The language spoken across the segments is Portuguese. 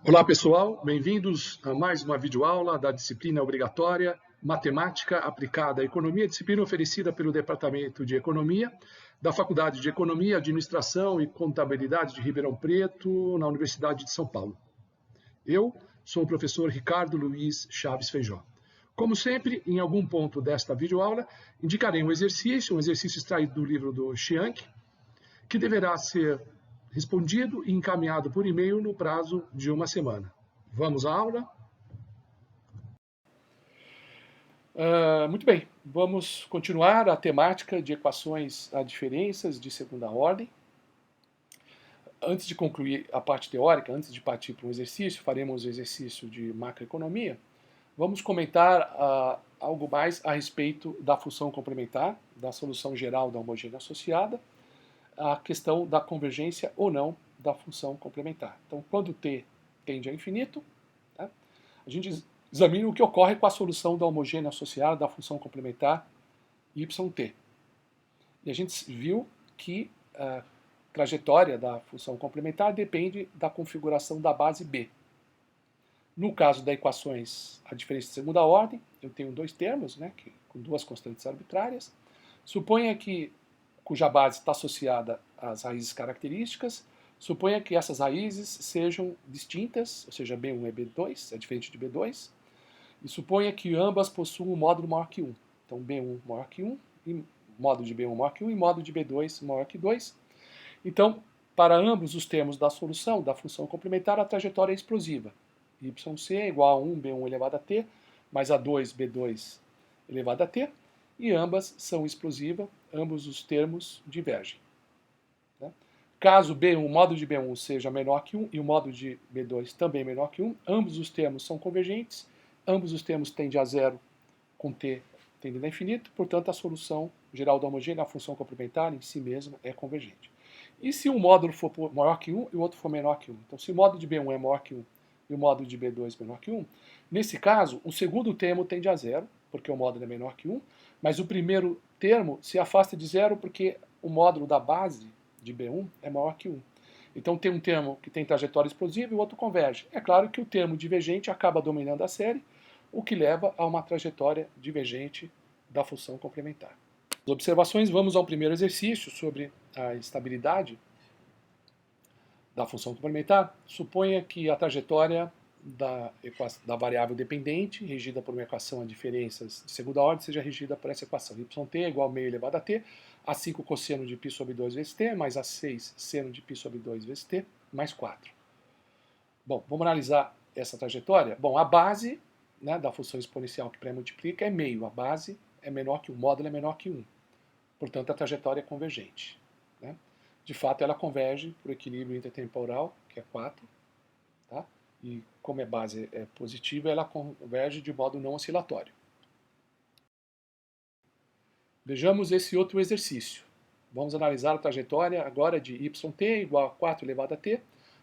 Olá pessoal, bem-vindos a mais uma videoaula da disciplina obrigatória Matemática Aplicada à Economia, disciplina oferecida pelo Departamento de Economia da Faculdade de Economia, Administração e Contabilidade de Ribeirão Preto, na Universidade de São Paulo. Eu sou o professor Ricardo Luiz Chaves Feijó. Como sempre, em algum ponto desta videoaula, indicarei um exercício extraído do livro do Chianchi, que deverá ser respondido e encaminhado por e-mail no prazo de uma semana. Vamos à aula? Muito bem, vamos continuar a temática de equações a diferenças de segunda ordem. Antes de concluir a parte teórica, antes de partir para um exercício, faremos o exercício de macroeconomia. Vamos comentar algo mais a respeito da função complementar, da solução geral da homogênea associada, a questão da convergência ou não da função complementar. Então, quando t tende a infinito, tá, a gente examina o que ocorre com a solução da homogênea associada da função complementar yt. E a gente viu que a trajetória da função complementar depende da configuração da base B. No caso das equações a diferença de segunda ordem, eu tenho dois termos, né, com duas constantes arbitrárias. Suponha que cuja base está associada às raízes características. Suponha que essas raízes sejam distintas, ou seja, B1 é B2, é diferente de B2. E suponha que ambas possuam um módulo maior que 1. Então, B1 maior que 1, e módulo de B1 maior que 1 e módulo de B2 maior que 2. Então, para ambos os termos da solução da função complementar, a trajetória é explosiva. YC é igual a 1 B1 elevado a t, mais a 2 B2 elevado a t, e ambas são explosivas, ambos os termos divergem. Caso B1, o módulo de B1 seja menor que 1 e o módulo de B2 também menor que 1, ambos os termos são convergentes, ambos os termos tendem a zero com t tendendo a infinito, portanto a solução geral da homogênea, a função complementar em si mesma é convergente. E se um módulo for maior que 1 e o outro for menor que 1? Então se o módulo de B1 é maior que 1 e o módulo de B2 menor que 1, nesse caso o segundo termo tende a zero, porque o módulo é menor que 1, mas o primeiro termo se afasta de zero porque o módulo da base de B1 é maior que 1. Então tem um termo que tem trajetória explosiva e o outro converge. É claro que o termo divergente acaba dominando a série, o que leva a uma trajetória divergente da função complementar. As observações, vamos ao primeiro exercício sobre a estabilidade da função complementar. Suponha que a trajetória da variável dependente, regida por uma equação a diferenças de segunda ordem, seja regida por essa equação. Yt é igual a meio elevado a t, a 5 cosseno de π sobre 2 vezes t, mais a 6 seno de π sobre 2 vezes t, mais 4. Bom, vamos analisar essa trajetória? Bom, a base, né, da função exponencial que pré-multiplica é meio. A base é menor que 1, o módulo é menor que 1. Portanto, a trajetória é convergente. Né? De fato, ela converge por equilíbrio intertemporal, que é 4. Tá? E como a base é positiva, ela converge de modo não oscilatório. Vejamos esse outro exercício. Vamos analisar a trajetória agora de yt igual a 4 elevado a t,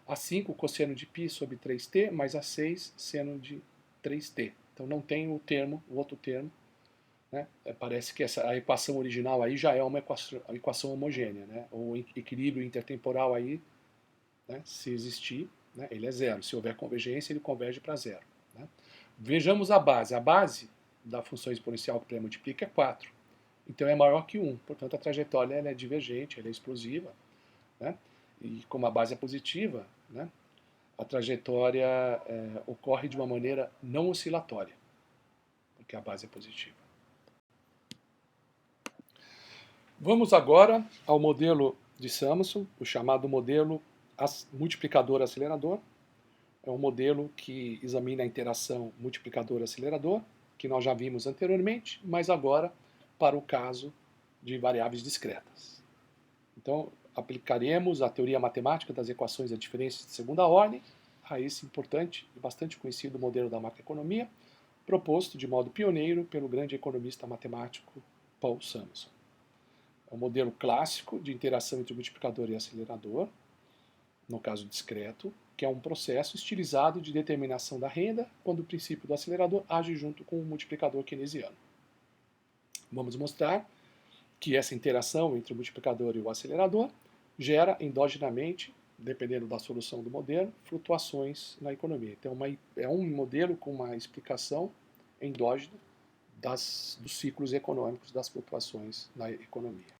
a 5 cosseno de π sobre 3t, mais a 6 seno de 3t. Então não tem o outro termo. Né? Parece que a equação original aí já é uma equação homogênea. Né? O equilíbrio intertemporal aí, né, se existir, né, ele é zero. Se houver convergência, ele converge para zero. Né? Vejamos a base. A base da função exponencial que pré-multiplica é 4. Então é maior que 1. Portanto, a trajetória ela é divergente, ela é explosiva. Né? E como a base é positiva, né, a trajetória ocorre de uma maneira não oscilatória, porque a base é positiva. Vamos agora ao modelo de Samuelson, o chamado modelo multiplicador-acelerador. É um modelo que examina a interação multiplicador-acelerador, que nós já vimos anteriormente, mas agora para o caso de variáveis discretas. Então, aplicaremos a teoria matemática das equações de diferenças de segunda ordem a esse importante e bastante conhecido modelo da macroeconomia, proposto de modo pioneiro pelo grande economista matemático Paul Samuelson. É um modelo clássico de interação entre multiplicador e acelerador, no caso discreto, que é um processo estilizado de determinação da renda quando o princípio do acelerador age junto com o multiplicador keynesiano. Vamos mostrar que essa interação entre o multiplicador e o acelerador gera endogenamente dependendo da solução do modelo, flutuações na economia. Então, é um modelo com uma explicação endógena dos ciclos econômicos, das flutuações na economia.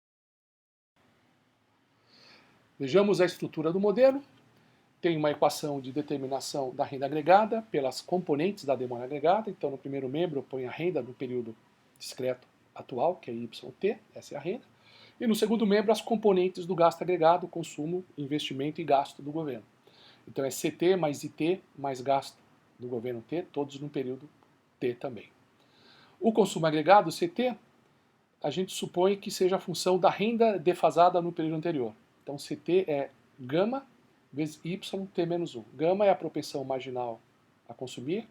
Vejamos a estrutura do modelo. Tem uma equação de determinação da renda agregada pelas componentes da demanda agregada. Então, no primeiro membro, eu ponho a renda no período discreto atual, que é YT, essa é a renda. E no segundo membro, as componentes do gasto agregado, consumo, investimento e gasto do governo. Então, é CT mais IT mais gasto do governo T, todos no período T também. O consumo agregado, CT, a gente supõe que seja a função da renda defasada no período anterior. Então, CT é gama vezes YT menos 1. Gama é a propensão marginal a consumir,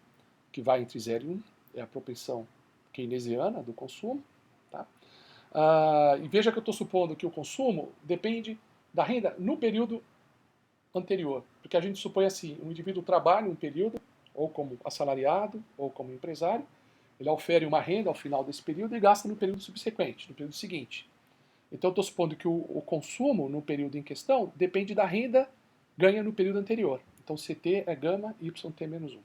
que vai entre 0 e 1. É a propensão keynesiana do consumo. Tá? E veja que eu estou supondo que o consumo depende da renda no período anterior. Porque a gente supõe assim, um indivíduo trabalha um período, ou como assalariado, ou como empresário, ele ofere uma renda ao final desse período e gasta no período subsequente, no período seguinte. Então eu estou supondo que o consumo no período em questão depende da renda ganha no período anterior. Então CT é gama YT menos 1.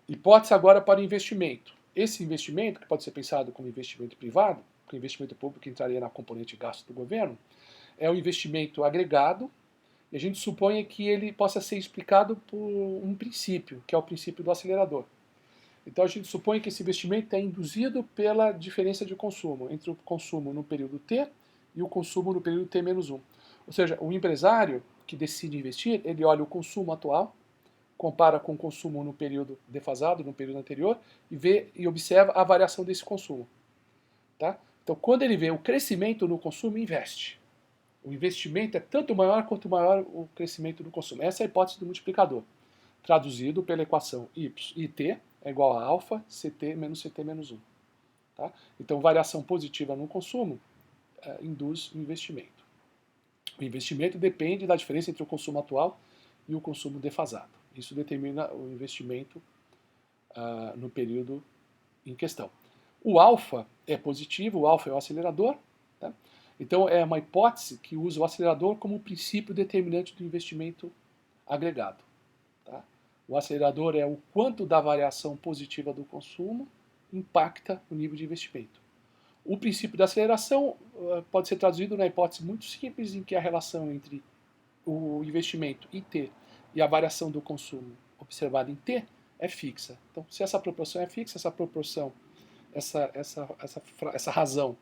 Hipótese agora para o investimento. Esse investimento, que pode ser pensado como investimento privado, porque o investimento público entraria na componente gasto do governo, é o investimento agregado, e a gente supõe que ele possa ser explicado por um princípio, que é o princípio do acelerador. Então a gente supõe que esse investimento é induzido pela diferença de consumo entre o consumo no período T e o consumo no período T menos 1. Ou seja, o empresário que decide investir, ele olha o consumo atual, compara com o consumo no período defasado, no período anterior, e vê e observa a variação desse consumo. Tá? Então, quando ele vê o crescimento no consumo, investe. O investimento é tanto maior quanto maior o crescimento do consumo. Essa é a hipótese do multiplicador, traduzido pela equação IT é igual a alfa CT menos CT menos 1. Tá? Então, variação positiva no consumo induz o investimento. O investimento depende da diferença entre o consumo atual e o consumo defasado. Isso determina o investimento no período em questão. O alfa é positivo, o alfa é o acelerador. Tá? Então, é uma hipótese que usa o acelerador como princípio determinante do investimento agregado. Tá? O acelerador é o quanto da variação positiva do consumo impacta o nível de investimento. O princípio da aceleração pode ser traduzido na hipótese muito simples em que a relação entre o investimento IT e a variação do consumo observada em T é fixa. Então, se essa proporção é fixa, essa proporção, essa razão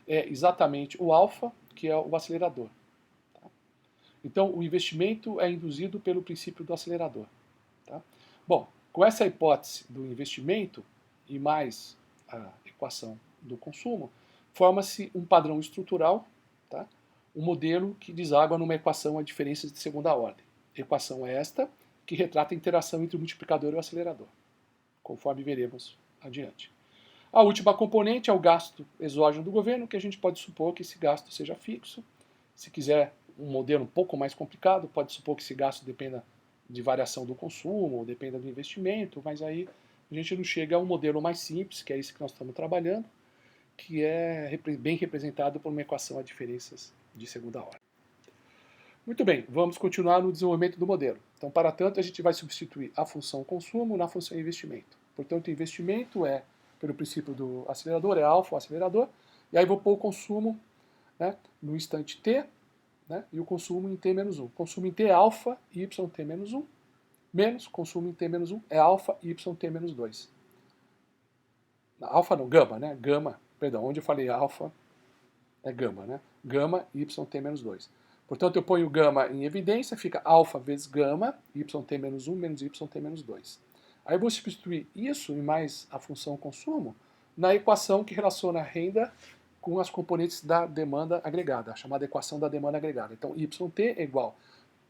é exatamente o alfa, que é o acelerador. Tá? Então, o investimento é induzido pelo princípio do acelerador. Tá? Bom, com essa hipótese do investimento e mais a equação do consumo, forma-se um padrão estrutural, tá? Um modelo que deságua numa equação a diferenças de segunda ordem. A equação é esta, que retrata a interação entre o multiplicador e o acelerador, conforme veremos adiante. A última componente é o gasto exógeno do governo, que a gente pode supor que esse gasto seja fixo. Se quiser um modelo um pouco mais complicado, pode supor que esse gasto dependa de variação do consumo, ou dependa do investimento, mas aí a gente não chega a um modelo mais simples, que é esse que nós estamos trabalhando, que é bem representado por uma equação a diferenças de segunda ordem. Muito bem, vamos continuar no desenvolvimento do modelo. Então, para tanto, a gente vai substituir a função consumo na função investimento. Portanto, investimento é, pelo princípio do acelerador, é alfa, o acelerador, e aí vou pôr o consumo, né, no instante t, né, e o consumo em t menos 1. Consumo em t é alfa yt menos 1, menos consumo em t menos 1 é alfa yt menos 2. Alfa não, gama, né? Gama, perdão, onde eu falei alfa é gama, né? Gama yt menos 2. Portanto, eu ponho gama em evidência, fica alfa vezes gama, yt menos 1 menos yt menos 2. Aí eu vou substituir isso e mais a função consumo na equação que relaciona a renda com as componentes da demanda agregada, a chamada equação da demanda agregada. Então, YT é igual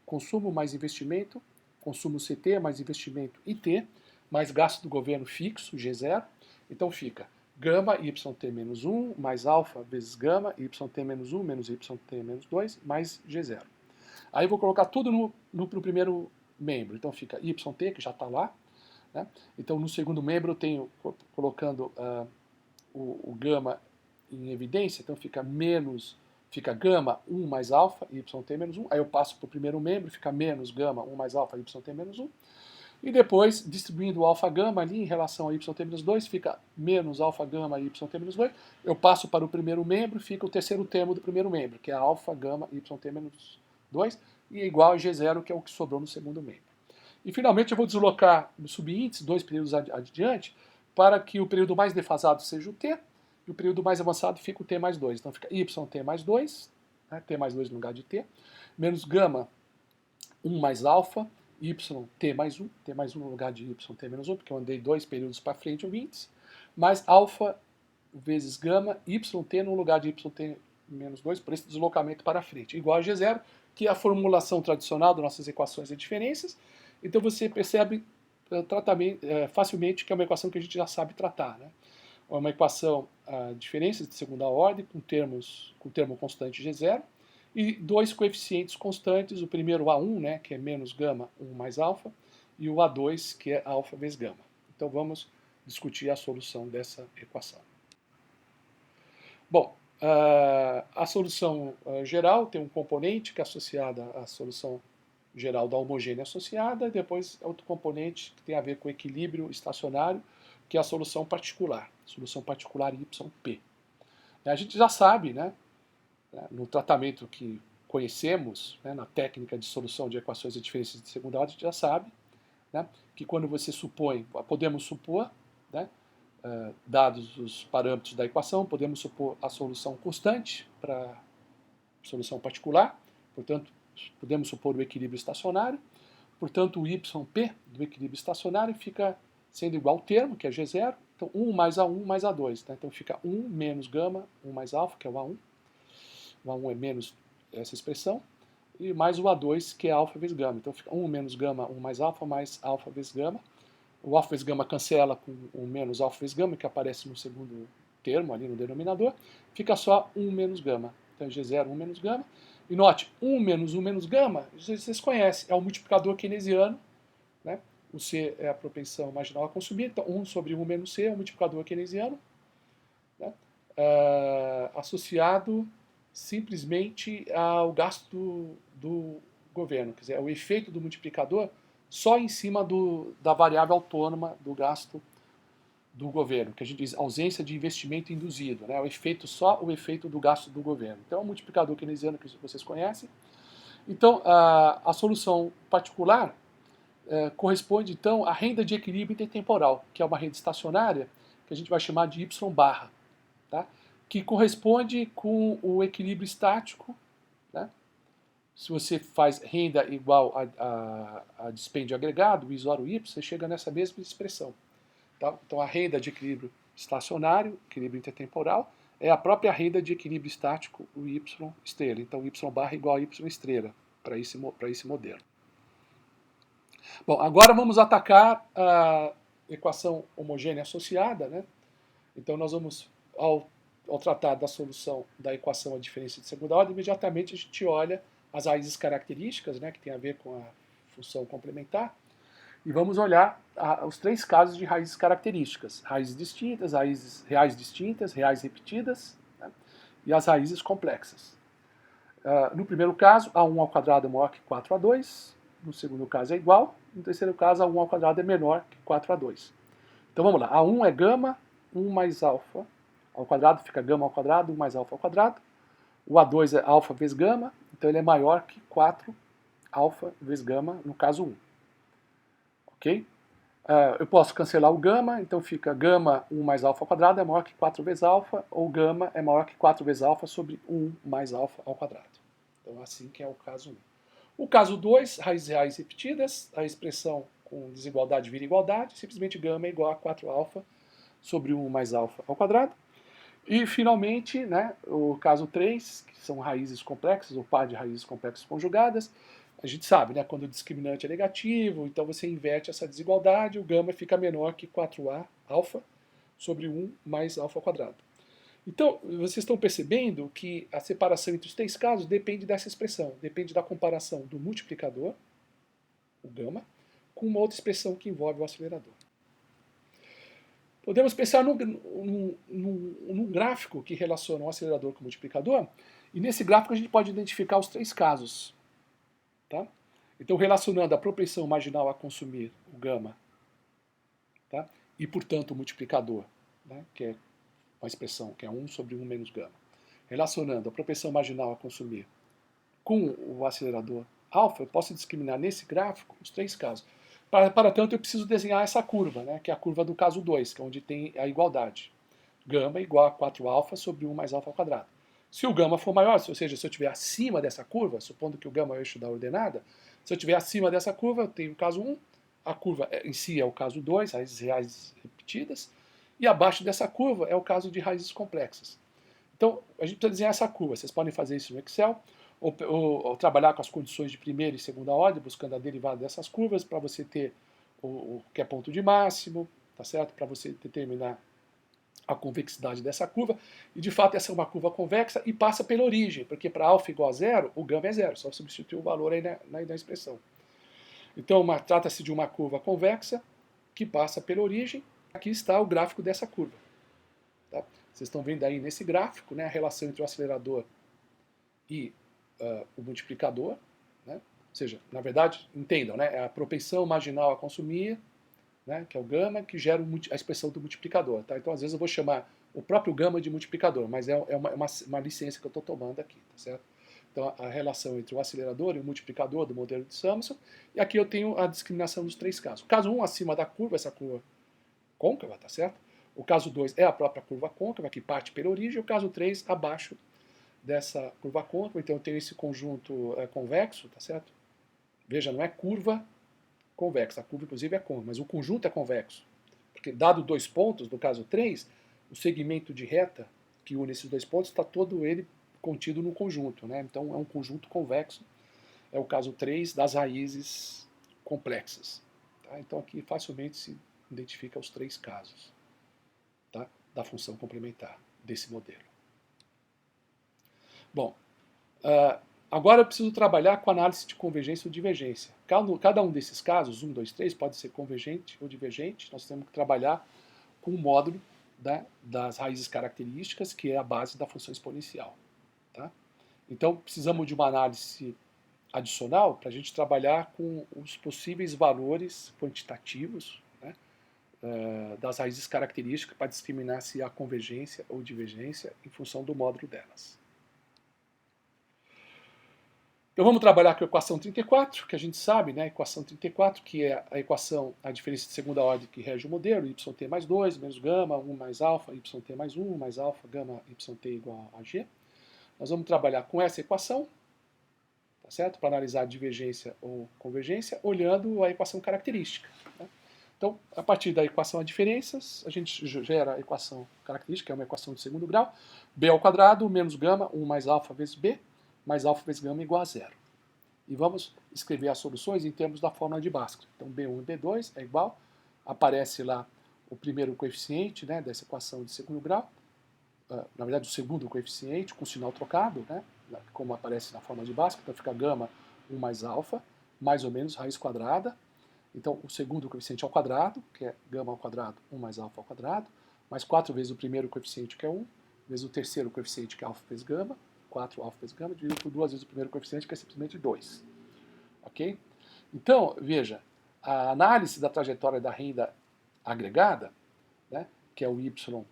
consumo mais investimento, consumo CT mais investimento IT, mais gasto do governo fixo, G0. Então fica gama YT menos 1 mais alfa vezes gama YT menos 1 menos YT menos 2 mais G0. Aí eu vou colocar tudo no primeiro membro. Então fica YT, que já está lá. Né? Então no segundo membro eu tenho colocando o gama em evidência, então fica fica gama 1 mais alfa, yt menos 1. Aí eu passo para o primeiro membro, fica menos gama 1 mais alfa, yt menos 1. E depois, distribuindo o alfa gama ali em relação a yt menos 2, fica menos alfa gama yt menos 2. Eu passo para o primeiro membro, fica o terceiro termo do primeiro membro, que é alfa gama yt menos 2, e é igual a G0, que é o que sobrou no segundo membro. E finalmente eu vou deslocar no subíndice, 2 períodos adiante, para que o período mais defasado seja o T, e o período mais avançado fica o T mais 2. Então fica YT mais 2, né, T mais 2 no lugar de T, menos gama 1 mais alfa, YT mais 1, T mais 1 no lugar de YT menos 1, porque eu andei 2 períodos para frente o índice, mais alfa vezes gama, YT no lugar de YT menos 2, por esse deslocamento para frente, igual a G0, que é a formulação tradicional das nossas equações de diferenças. Então você percebe facilmente que é uma equação que a gente já sabe tratar, né? É uma equação diferenças de segunda ordem com termo constante G0 e 2 coeficientes constantes, o primeiro A1, né, que é menos gama 1 mais alfa, e o A2, que é alfa vezes gama. Então vamos discutir a solução dessa equação. Bom, a solução geral tem um componente que é associada à solução geral da homogênea associada, e depois outro componente que tem a ver com o equilíbrio estacionário, que é a solução particular YP. A gente já sabe, né, no tratamento que conhecemos, né, na técnica de solução de equações de diferenças de segunda ordem, a gente já sabe, né, que quando você podemos supor, né, dados os parâmetros da equação, podemos supor a solução constante para a solução particular, portanto, podemos supor o equilíbrio estacionário, portanto, o YP do equilíbrio estacionário fica sendo igual ao termo, que é G0, então 1 mais A1 mais A2, né? Então fica 1 menos gama 1 mais alfa, que é o A1, o A1 é menos essa expressão, e mais o A2, que é alfa vezes gama, então fica 1 menos gama 1 mais alfa vezes gama, o alfa vezes gama cancela com o menos alfa vezes gama, que aparece no segundo termo, ali no denominador, fica só 1 menos gama, então G0, 1 menos gama. E note, 1 menos gama, vocês conhecem, é o multiplicador keynesiano, né? O C é a propensão marginal a consumir, então 1 sobre 1 menos C é o multiplicador keynesiano, né? Associado simplesmente ao gasto do governo, quer dizer, é o efeito do multiplicador só em cima da variável autônoma do gasto do governo, que a gente diz ausência de investimento induzido, né? Só o efeito do gasto do governo. Então é um multiplicador keynesiano que vocês conhecem. Então a solução particular corresponde então à renda de equilíbrio intertemporal, que é uma renda estacionária que a gente vai chamar de Y barra, tá? Que corresponde com o equilíbrio estático, né? Se você faz renda igual a dispêndio agregado, o I oro Y, você chega nessa mesma expressão. Tá? Então a renda de equilíbrio estacionário, equilíbrio intertemporal, é a própria renda de equilíbrio estático, o Y estrela. Então Y barra igual a Y estrela para esse modelo. Bom, agora vamos atacar a equação homogênea associada, né? Então nós vamos, ao tratar da solução da equação a diferença de segunda ordem, imediatamente a gente olha as raízes características, né, que tem a ver com a função complementar, e vamos olhar os 3 casos de raízes características: raízes distintas, raízes reais distintas, reais repetidas, né, e as raízes complexas. No primeiro caso, A1 ao quadrado é maior que 4A2, no segundo caso é igual, no terceiro caso, A1 ao quadrado é menor que 4A2. Então vamos lá, A1 é gama 1 mais alfa ao quadrado, fica gama ao quadrado, 1 mais alfa ao quadrado. O A2 é alfa vezes gama, então ele é maior que 4 alfa vezes gama, no caso 1. Ok? Eu posso cancelar o gama, então fica gama 1 mais alfa ao quadrado é maior que 4 vezes alfa, ou gama é maior que 4 vezes alfa sobre 1 mais alfa ao quadrado. Então assim que é o caso 1. O caso 2, raízes reais repetidas, a expressão com desigualdade vira igualdade, simplesmente gama é igual a 4 alfa sobre 1 mais alfa ao quadrado. E, finalmente, né, o caso 3, que são raízes complexas, ou par de raízes complexas conjugadas, a gente sabe, né, quando o discriminante é negativo, então você inverte essa desigualdade, o gama fica menor que 4a alfa sobre 1 mais alfa ao quadrado. Então, vocês estão percebendo que a separação entre os 3 casos depende dessa expressão, depende da comparação do multiplicador, o gama, com uma outra expressão que envolve o acelerador. Podemos pensar num gráfico que relaciona o acelerador com o multiplicador, E nesse gráfico a gente pode identificar os 3 casos. Tá? Então, relacionando a propensão marginal a consumir, o gama, tá? E, portanto, o multiplicador, né? Que é uma expressão que é 1 sobre 1 menos gama. Relacionando a propensão marginal a consumir com o acelerador alfa, eu posso discriminar nesse gráfico os 3 casos. Para tanto, eu preciso desenhar essa curva, né? Que é a curva do caso 2, que é onde tem a igualdade. Gama igual a 4 alfa sobre 1 mais alfa ao quadrado. Se o gama for maior, ou seja, se eu estiver acima dessa curva, supondo que o gama é o eixo da ordenada, se eu estiver acima dessa curva, eu tenho o caso 1, a curva em si é o caso 2, raízes reais repetidas, e abaixo dessa curva é o caso de raízes complexas. Então, a gente precisa desenhar essa curva. Vocês podem fazer isso no Excel, ou trabalhar com as condições de primeira e segunda ordem, buscando a derivada dessas curvas, para você ter o que é ponto de máximo, tá certo? Para você determinar a convexidade dessa curva, e de fato essa é uma curva convexa e passa pela origem, porque para alfa igual a zero, o gama é zero, só substituir o valor aí na expressão. Então trata-se de uma curva convexa que passa pela origem. Aqui está o gráfico dessa curva. Tá? Vocês estão vendo aí nesse gráfico, né, a relação entre o acelerador e o multiplicador. Né? Ou seja, na verdade, entendam, né, é a propensão marginal a consumir, né, que é o gama, que gera a expressão do multiplicador. Tá? Então, às vezes, eu vou chamar o próprio gama de multiplicador, mas é uma licença que eu estou tomando aqui. Tá certo? Então, a relação entre o acelerador e o multiplicador do modelo de Samuelson, e aqui eu tenho a discriminação dos 3 casos. O caso 1, acima da curva, essa curva côncava, tá certo? O caso 2 é a própria curva côncava, que parte pela origem, o caso 3, abaixo dessa curva côncava, então eu tenho esse conjunto convexo, tá certo? Veja, não é curva convexa, a curva inclusive é côncava, mas o conjunto é convexo. Porque dado 2 pontos, no caso 3, o segmento de reta que une esses 2 pontos está todo ele contido no conjunto, né? Então é um conjunto convexo, é o caso 3 das raízes complexas. Tá? Então aqui facilmente se identifica os 3 casos, tá? Da função complementar desse modelo. Bom, agora eu preciso trabalhar com análise de convergência ou divergência. Cada um desses casos, 1, 2, 3, pode ser convergente ou divergente. Nós temos que trabalhar com o módulo, né, das raízes características, que é a base da função exponencial. Tá? Então, precisamos de uma análise adicional para a gente trabalhar com os possíveis valores quantitativos, né, das raízes características para discriminar se há convergência ou divergência em função do módulo delas. Então vamos trabalhar com a equação 34, que a gente sabe, né, a equação 34, que é a equação, a diferença de segunda ordem que rege o modelo, yt mais 2, menos gama, 1 mais alfa, yt mais 1, mais alfa, gama, yt igual a g. Nós vamos trabalhar com essa equação, tá certo? Para analisar a divergência ou convergência, olhando a equação característica. Né? Então, a partir da equação de diferenças, a gente gera a equação característica, que é uma equação de segundo grau, b ao quadrado menos gama, 1 mais alfa vezes b, mais alfa vezes gama igual a zero. E vamos escrever as soluções em termos da fórmula de Bhaskara. Então, B1 e B2 é igual, aparece lá o primeiro coeficiente, né, dessa equação de segundo grau, na verdade o segundo coeficiente com sinal trocado, né, como aparece na fórmula de Bhaskara, então fica gama 1 mais alfa, mais ou menos raiz quadrada. Então, o segundo coeficiente ao quadrado, que é gama ao quadrado, 1 mais alfa ao quadrado, mais 4 vezes o primeiro coeficiente, que é 1, vezes o terceiro coeficiente, que é alfa vezes gama, 4 alfa vezes gama, dividido por 2 vezes o primeiro coeficiente, que é simplesmente 2. Ok? Então, veja, a análise da trajetória da renda agregada, né, que é o y,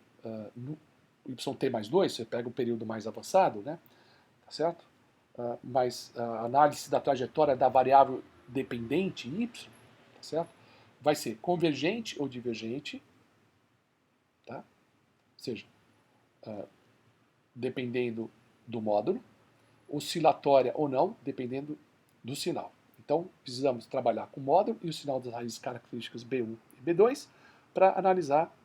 yt mais 2, você pega o período mais avançado, né, tá certo? Mas a análise da trajetória da variável dependente y, tá certo? Vai ser convergente ou divergente, tá? Ou seja, dependendo do módulo, oscilatória ou não, dependendo do sinal. Então, precisamos trabalhar com o módulo e o sinal das raízes características B1 e B2 para analisar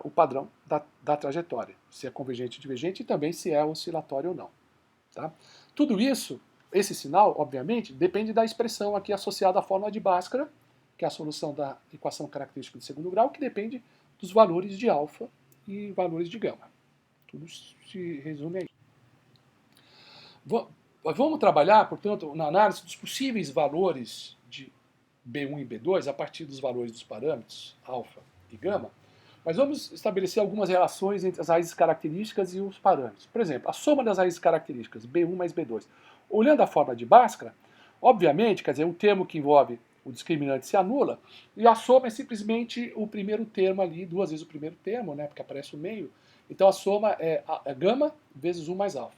o padrão da trajetória, se é convergente ou divergente, e também se é oscilatório ou não. Tá? Tudo isso, esse sinal, obviamente, depende da expressão aqui associada à fórmula de Bhaskara, que é a solução da equação característica de segundo grau, que depende dos valores de alfa e valores de gama. Tudo se resume a isso. Vamos trabalhar, portanto, na análise dos possíveis valores de B1 e B2 a partir dos valores dos parâmetros alfa e gama. Mas vamos estabelecer algumas relações entre as raízes características e os parâmetros. Por exemplo, a soma das raízes características, B1 mais B2. Olhando a forma de Bhaskara, obviamente, quer dizer, um termo que envolve o discriminante se anula, e a soma é simplesmente o primeiro termo ali, duas vezes o primeiro termo, né, porque aparece o meio. Então a soma é gama vezes 1 mais alfa.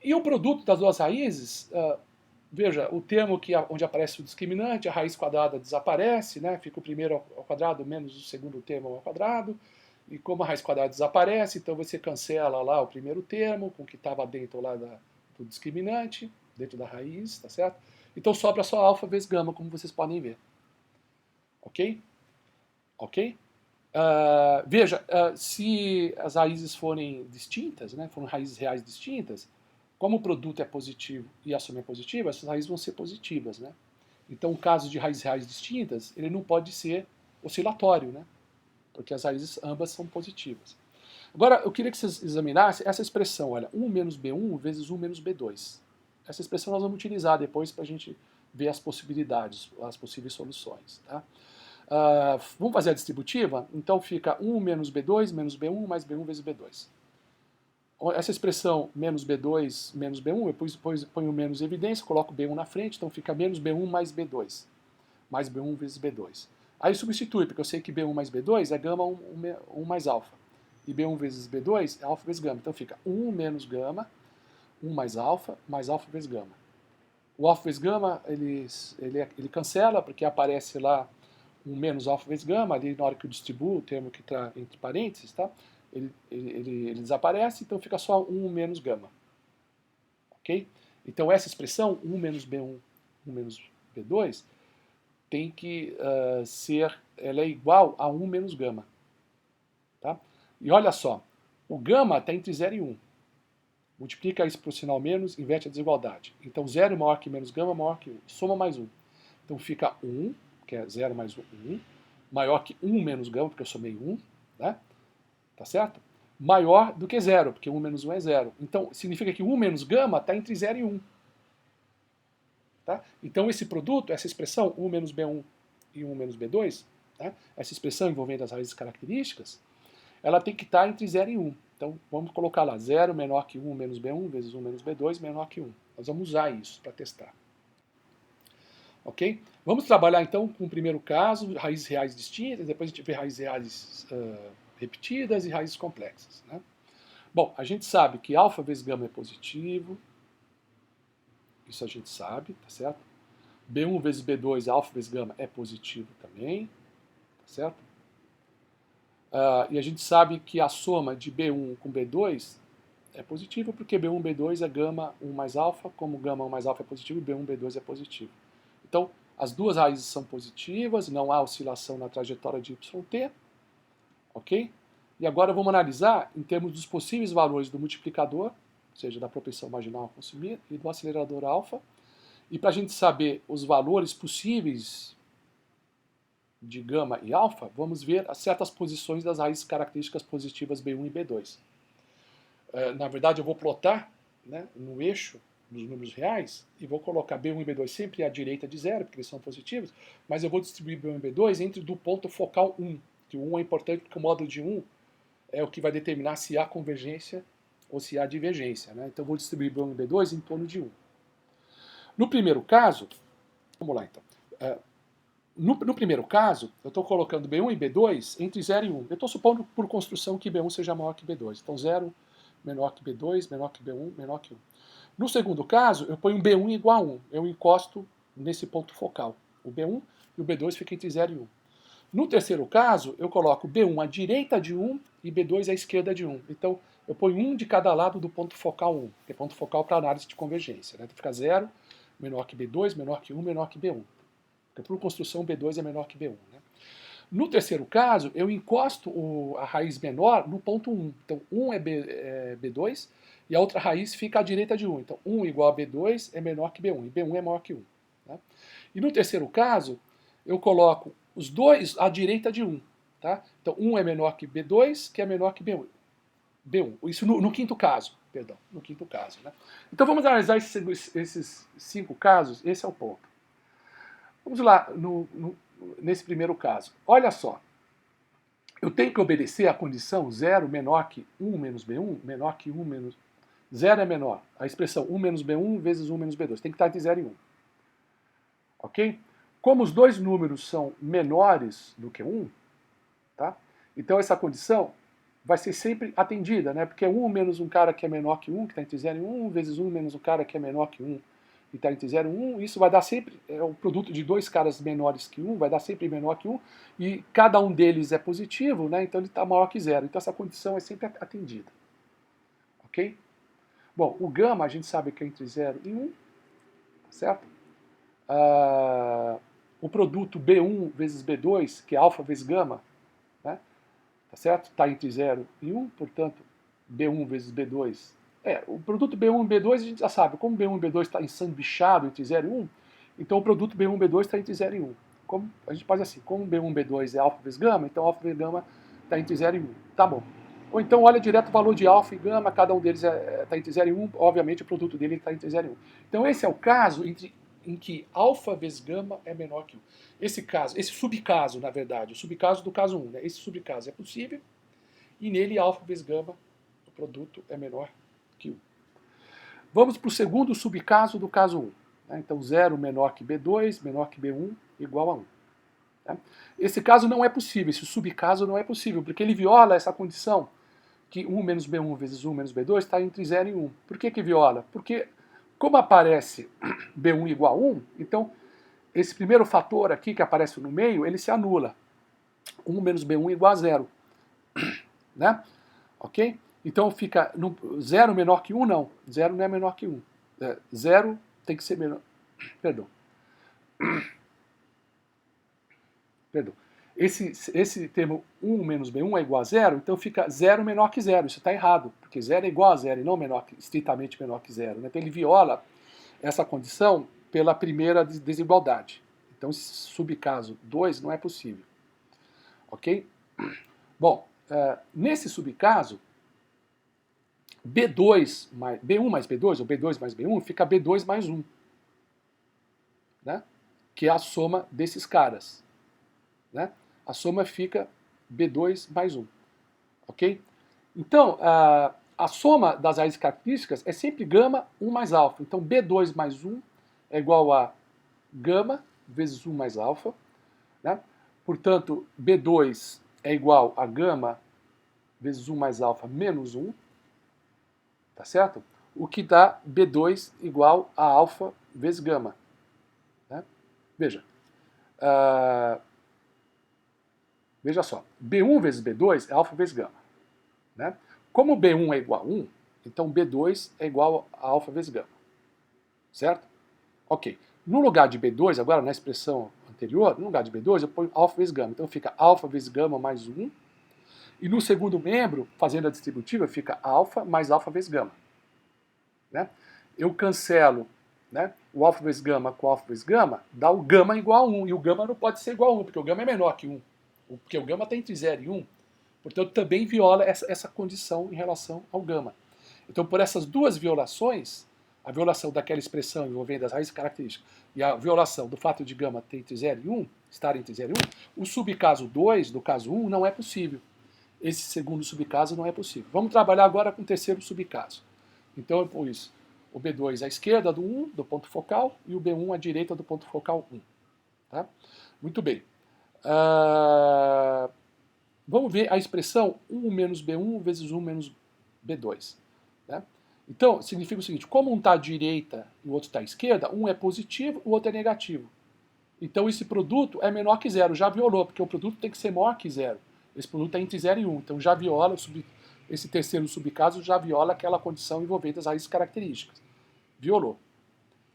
E o produto das duas raízes, veja, o termo onde aparece o discriminante, a raiz quadrada desaparece, né, fica o primeiro ao quadrado menos o segundo termo ao quadrado, e como a raiz quadrada desaparece, então você cancela lá o primeiro termo, com o que estava dentro lá do discriminante, dentro da raiz, tá certo? Então sobra só alfa vezes gama, como vocês podem ver. Ok? Ok? Veja, se as raízes forem distintas, né, forem raízes reais distintas, como o produto é positivo e a soma é positiva, essas raízes vão ser positivas. Né? Então, o caso de raízes reais distintas, ele não pode ser oscilatório, né? Porque as raízes ambas são positivas. Agora, eu queria que vocês examinassem essa expressão, olha, 1 menos B1 vezes 1 menos B2. Essa expressão nós vamos utilizar depois para a gente ver as possibilidades, as possíveis soluções. Tá? Vamos fazer a distributiva? Então fica 1 menos B2 menos B1 mais B1 vezes B2. Essa expressão menos B2 menos B1, eu ponho o menos em evidência, coloco B1 na frente, então fica menos B1 mais B2. Mais B1 vezes B2. Aí substitui, porque eu sei que B1 mais B2 é gama 1 mais alfa. E B1 vezes B2 é alfa vezes gama. Então fica 1 menos gama, 1 mais alfa vezes gama. O alfa vezes gama, ele cancela, porque aparece lá 1 menos alfa vezes gama, ali na hora que eu distribuo o termo que está entre parênteses, tá? Ele desaparece, então fica só 1 menos gama. Ok? Então essa expressão, 1 menos B1, 1 menos B2, tem que ela é igual a 1 menos gama. Tá? E olha só, o gama está entre 0 e 1. Multiplica isso por sinal menos, inverte a desigualdade. Então 0 maior que menos gama maior que 1. Soma mais 1. Então fica 1, que é 0 mais 1, maior que 1 menos gama, porque eu somei 1, né? Tá certo? Maior do que 0, porque 1 menos 1 é 0. Então significa que 1 menos gama está entre 0 e 1. Tá? Então esse produto, essa expressão 1 menos B1 e 1 menos B2, tá? Essa expressão envolvendo as raízes características, ela tem que estar entre 0 e 1. Então vamos colocar lá 0 menor que 1 menos B1 vezes 1 menos B2 menor que 1. Nós vamos usar isso para testar. Ok? Vamos trabalhar então com o primeiro caso, raízes reais distintas, depois a gente vê raízes reais repetidas e raízes complexas. Né? Bom, a gente sabe que alfa vezes gama é positivo, isso a gente sabe, tá certo? B1 vezes B2, alfa vezes gama é positivo também, tá certo? E a gente sabe que a soma de B1 com B2 é positiva porque B1 B2 é gama 1 mais alfa, como gama 1 mais alfa é positivo, B1 B2 é positivo. Então, as duas raízes são positivas, não há oscilação na trajetória de YT, ok? E agora vamos analisar em termos dos possíveis valores do multiplicador, ou seja, da propensão marginal a consumir, e do acelerador alfa. E para a gente saber os valores possíveis de gama e alfa, vamos ver certas posições das raízes características positivas B1 e B2. Na verdade, eu vou plotar, né, no eixo dos números reais e vou colocar B1 e B2 sempre à direita de 0, porque eles são positivos, mas eu vou distribuir B1 e B2 entre do ponto focal 1, que o 1 é importante porque o módulo de 1 é o que vai determinar se há convergência ou se há divergência. Né? Então eu vou distribuir B1 e B2 em torno de 1. No primeiro caso, vamos lá então. No primeiro caso, eu estou colocando B1 e B2 entre 0 e 1. Eu estou supondo por construção que B1 seja maior que B2. Então 0 menor que B2, menor que B1, menor que 1. No segundo caso, eu ponho B1 igual a 1. Eu encosto nesse ponto focal. O B1 e o B2 ficam entre 0 e 1. No terceiro caso, eu coloco B1 à direita de 1 e B2 à esquerda de 1. Então, eu ponho um de cada lado do ponto focal 1, que é ponto focal para análise de convergência. Né? Então fica 0, menor que B2, menor que 1, menor que B1. Porque por construção, B2 é menor que B1. Né? No terceiro caso, eu encosto a raiz menor no ponto 1. Então, 1 é B2 e a outra raiz fica à direita de 1. Então, 1 igual a B2 é menor que B1 e B1 é maior que 1. Tá? E no terceiro caso, eu coloco os dois à direita de 1. Tá? Então, 1 é menor que B2, que é menor que B1. Isso no quinto caso, perdão, no quinto caso. Né? Então, vamos analisar esses 5 casos, esse é o ponto. Vamos lá nesse primeiro caso. Olha só, eu tenho que obedecer à condição 0 menor que 1 menos B1, menor que 1 menos... 0 é menor. A expressão 1 menos B1 vezes 1 menos B2. Tem que estar entre 0 e 1. Ok? Como os dois números são menores do que 1, tá? Então essa condição vai ser sempre atendida, né? Porque 1 menos um cara que é menor que 1, que está entre 0 e 1, vezes 1 menos um cara que é menor que 1, e está entre 0 e 1, isso vai dar sempre, o produto de dois caras menores que 1, vai dar sempre menor que 1, e cada um deles é positivo, né? Então ele está maior que 0. Então essa condição é sempre atendida. Ok? Bom, o gama a gente sabe que é entre 0 e 1, tá certo? O produto B1 vezes B2, que é alfa vezes gama, né? Tá certo? Está entre 0 e 1, portanto, B1 vezes B2. O produto B1 e B2 a gente já sabe, como B1 e B2 está ensanduichado entre 0 e 1, então o produto B1 e B2 está entre 0 e 1. Como, a gente faz assim, como B1 e B2 é alfa vezes gama, então alfa vezes gama está entre 0 e 1. Tá bom. Ou então olha direto o valor de alfa e gama, cada um deles está entre 0 e 1, obviamente o produto dele está entre 0 e 1. Então esse é o caso em que alfa vezes gama é menor que 1. Esse subcaso, na verdade, o subcaso do caso 1, né? Esse subcaso é possível, e nele alfa vezes gama, o produto é menor que 1. Vamos para o segundo subcaso do caso 1. Né? Então 0 menor que B2, menor que B1, igual a 1. Tá? Esse caso não é possível, esse subcaso não é possível, porque ele viola essa condição que 1 menos B1 vezes 1 menos B2 está entre 0 e 1. Por que viola? Porque como aparece B1 igual a 1, então esse primeiro fator aqui que aparece no meio, ele se anula. 1 menos B1 igual a 0. Né? Ok? Então fica 0 menor que 1, não. 0 não é menor que 1. 0 tem que ser menor. Perdão. Esse termo 1 menos B1 é igual a 0, então fica 0 menor que 0. Isso está errado, porque 0 é igual a 0 e não estritamente menor que 0. Né? Então ele viola essa condição pela primeira desigualdade. Então esse subcaso 2 não é possível. Ok? Bom, nesse subcaso, B1 mais B2, ou B2 mais B1, fica B2 mais 1. Né? Que é a soma desses caras. Né? A soma fica B2 mais 1. Ok? Então, a soma das raízes características é sempre gama 1 mais alfa. Então, B2 mais 1 é igual a gama vezes 1 mais alfa. Né? Portanto, B2 é igual a gama vezes 1 mais alfa menos 1. Tá certo? O que dá B2 igual a alfa vezes gama. Né? Veja. Veja só. B1 vezes B2 é alfa vezes gama. Né? Como B1 é igual a 1, então B2 é igual a alfa vezes gama. Certo? Ok. No lugar de B2, agora na expressão anterior, no lugar de B2 eu ponho alfa vezes gama. Então fica alfa vezes gama mais 1. E no segundo membro, fazendo a distributiva, fica alfa mais alfa vezes gama. Né? Eu cancelo, né, o alfa vezes gama com alfa vezes gama, dá o gama igual a 1. E o gama não pode ser igual a 1, porque o gama é menor que 1. Porque o gama está entre 0 e 1. Portanto, também viola essa condição em relação ao gama. Então, por essas duas violações, a violação daquela expressão envolvendo as raízes características e a violação do fato de gama ter entre 0 e 1, estar entre 0 e 1, o subcaso 2 do caso 1 não é possível. Esse segundo subcaso não é possível. Vamos trabalhar agora com o terceiro subcaso. Então, eu pus isso. O B2 à esquerda do 1, do ponto focal, e o B1 à direita do ponto focal 1. Tá? Muito bem. Vamos ver a expressão 1 menos B1 vezes 1 menos B2. Né? Então, significa o seguinte, como um está à direita e o outro está à esquerda, um é positivo, o outro é negativo. Então esse produto é menor que 0, já violou, porque o produto tem que ser maior que 0. Esse produto é entre 0 e 1, então já viola, esse terceiro subcaso já viola aquela condição envolvendo as raízes características. Violou.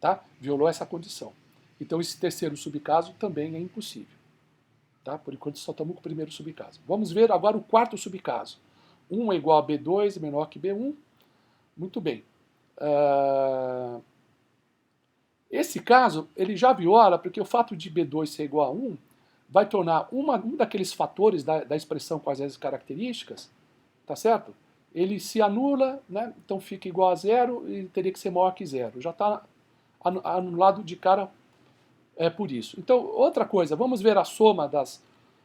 Tá? Violou essa condição. Então esse terceiro subcaso também é impossível. Tá? Por enquanto só estamos com o primeiro subcaso. Vamos ver agora o quarto subcaso. 1 é igual a B2 menor que B1. Muito bem. Esse caso, ele já viola, porque o fato de B2 ser igual a 1 vai tornar um daqueles fatores da expressão com as características, tá certo? Ele se anula, né? Então fica igual a 0 e teria que ser maior que 0. Já está anulado de cara por isso. Então, outra coisa, vamos ver a soma das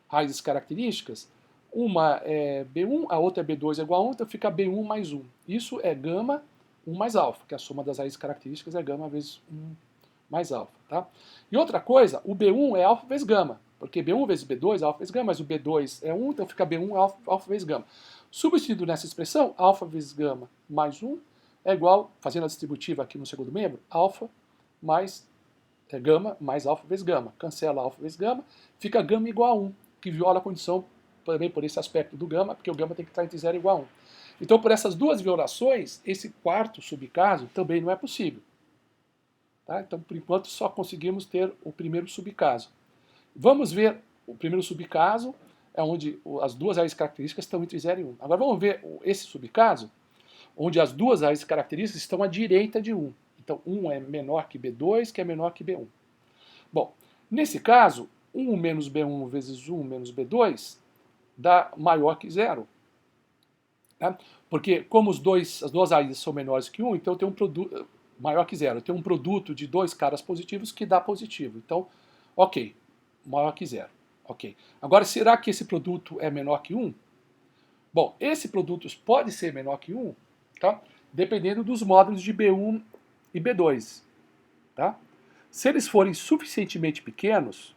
raízes características. Uma é B1, a outra é B2 é igual a 1, então fica B1 mais 1. Isso é gama 1 mais alfa, que a soma das raízes características é gama vezes 1 mais alfa. Tá? E outra coisa, o B1 é alfa vezes gama, porque B1 vezes B2 é alfa vezes gama, mas o B2 é 1, então fica B1 alfa vezes gama. Substituindo nessa expressão, alfa vezes gama mais 1 é igual, fazendo a distributiva aqui no segundo membro, alfa mais gama mais alfa vezes gama. Cancela alfa vezes gama, fica gama igual a 1, que viola a condição também por esse aspecto do gama, porque o gama tem que estar entre 0 e igual a 1. Então, por essas duas violações, esse quarto subcaso também não é possível. Tá? Então, por enquanto, só conseguimos ter o primeiro subcaso. Vamos ver o primeiro subcaso, é onde as duas raízes características estão entre 0 e 1. Agora vamos ver esse subcaso, onde as duas raízes características estão à direita de 1. Então, 1 é menor que B2, que é menor que B1. Bom, nesse caso, 1 menos B1 vezes 1 menos B2 dá maior que 0. Tá? Porque como as duas raízes são menores que 1, então eu tenho um produto maior que 0. Eu tenho um produto de dois caras positivos que dá positivo. Então, ok, maior que 0. Ok. Agora, será que esse produto é menor que 1? Bom, esse produto pode ser menor que 1, tá? Dependendo dos módulos de B1 e B2. Tá? Se eles forem suficientemente pequenos,